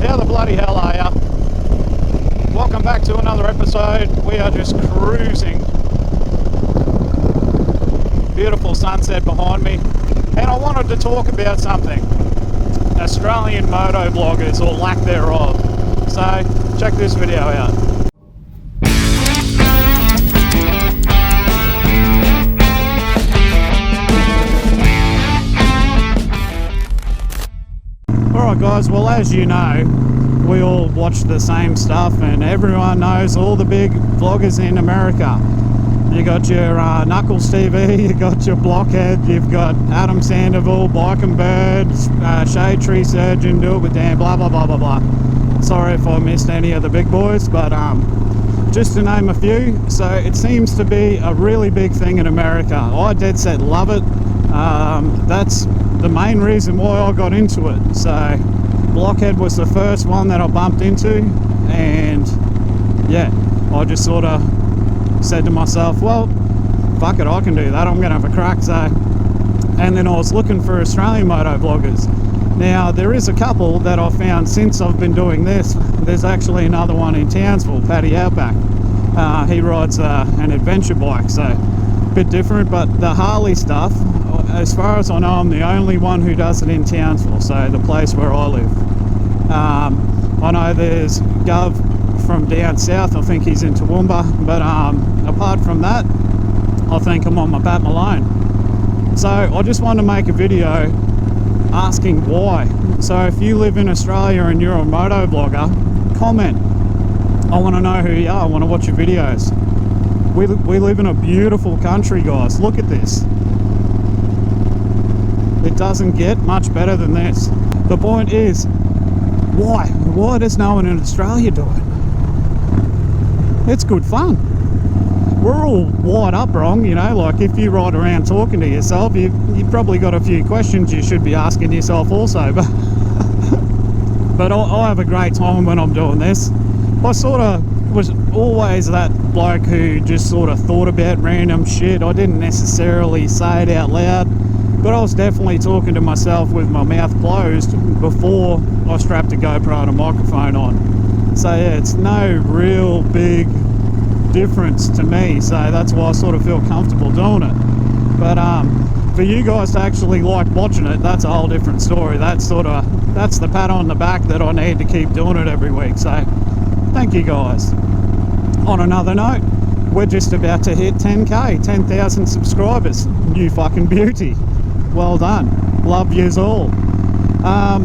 How the bloody hell are ya? Welcome back to another episode. We are just cruising. Beautiful sunset behind me. And I wanted to talk about something. Australian motovloggers, or lack thereof. So, check this video out. Alright guys, well as you know, we all watch the same stuff and everyone knows all the big vloggers in America. You got your Knuckles TV, you got your Blockhead, you've got Adam Sandoval, Bike and Birds, Shade Tree Surgeon, Do It With Dan, blah blah blah blah blah. Sorry if I missed any of the big boys, but just to name a few. So it seems to be a really big thing in America. I dead set love it. That's the main reason why I got into it. So Blockhead was the first one that I bumped into, and yeah, I just sort of said to myself, well, fuck it, I can do that, I'm gonna have a crack. So, and then I was looking for Australian motovloggers. Now there is a couple that I've found since I've been doing this. There's actually another one in Townsville, Paddy Outback. He rides an adventure bike, so a bit different, but the Harley stuff, as far as I know, I'm the only one who does it in Townsville, so the place where I live. I know there's Gov from down south, I think he's in Toowoomba, but apart from that, I think I'm on my Pat Malone. So I just wanted to make a video asking why. So if you live in Australia and you're a moto vlogger, comment. I want to know who you are, I want to watch your videos. We live in a beautiful country, guys. Look at this. It doesn't get much better than this. The point is, why does no one in Australia do it? It's good fun. We're all wired up wrong, you know, like if you ride around talking to yourself, you've probably got a few questions you should be asking yourself also, but I have a great time when I'm doing this. I sort of was always that bloke who just sort of thought about random shit. I didn't necessarily say it out loud, but I was definitely talking to myself with my mouth closed before I strapped a GoPro and a microphone on. So yeah, it's no real big difference to me, so that's why I sort of feel comfortable doing it. But for you guys to actually like watching it, that's a whole different story. That's the pat on the back that I need to keep doing it every week, so thank you guys. On another note, we're just about to hit 10k, 10,000 subscribers. You fucking beauty. Well done. Love yous all. I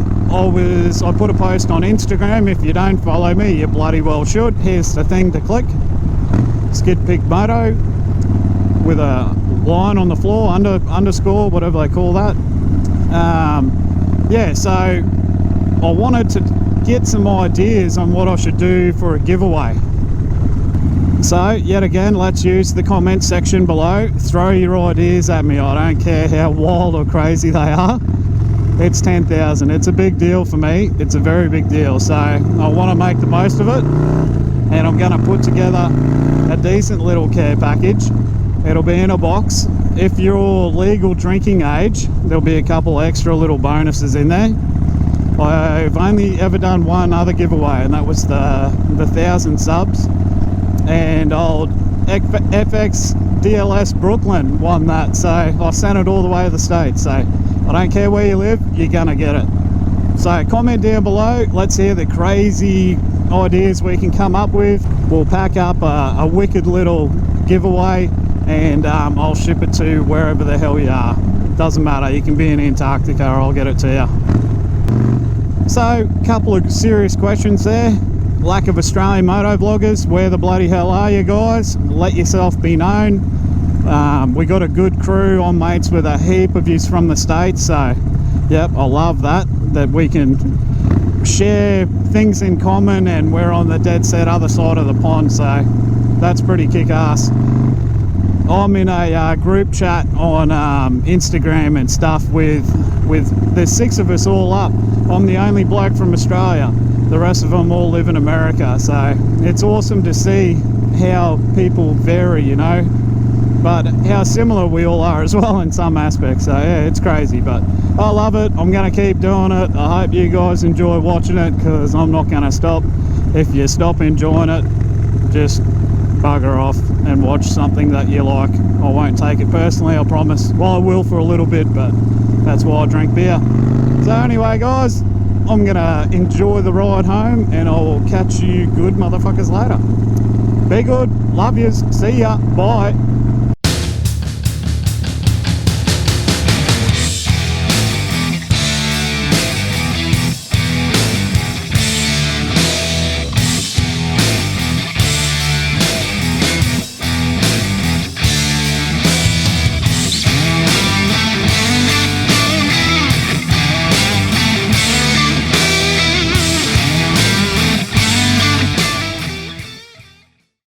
put a post on Instagram. If you don't follow me, you bloody well should. Here's the thing to click. SkidPig Moto with a line on the floor, underscore, whatever they call that. Yeah, so I wanted to get some ideas on what I should do for a giveaway. So yet again, let's use the comment section below. Throw your ideas at me. I don't care how wild or crazy they are. It's 10,000. It's a big deal for me. It's a very big deal. So I want to make the most of it, and I'm going to put together a decent little care package. It'll be in a box. If you're legal drinking age, there'll be a couple extra little bonuses in there. I've only ever done one other giveaway, and that was the 1,000 subs. And old FX DLS Brooklyn won that, so I sent it all the way to the States. So I don't care where you live, you're gonna get it. So comment down below, let's hear the crazy ideas we can come up with. We'll pack up a wicked little giveaway, and I'll ship it to wherever the hell you are. Doesn't matter, you can be in Antarctica, I'll get it to you. So a couple of serious questions there. Lack of Australian motovloggers, where the bloody hell are you guys? Let yourself be known. We got a good crew. I'm mates with a heap of yous from the States, so yep, I love that we can share things in common, and we're on the dead set other side of the pond, so that's pretty kick-ass. I'm in a group chat on Instagram and stuff with there's 6 of us all up. I'm the only bloke from Australia. The rest of them all live in America, so it's awesome to see how people vary, you know. but how similar we all are as well in some aspects. So yeah, it's crazy, but I love it. I'm going to keep doing it. I hope you guys enjoy watching it, because I'm not going to stop. If you stop enjoying it, just bugger off and watch something that you like. I won't take it personally, I promise. Well, I will for a little bit, but that's why I drink beer. So anyway, guys, I'm gonna enjoy the ride home, and I'll catch you good motherfuckers later. Be good, love yous, see ya, bye.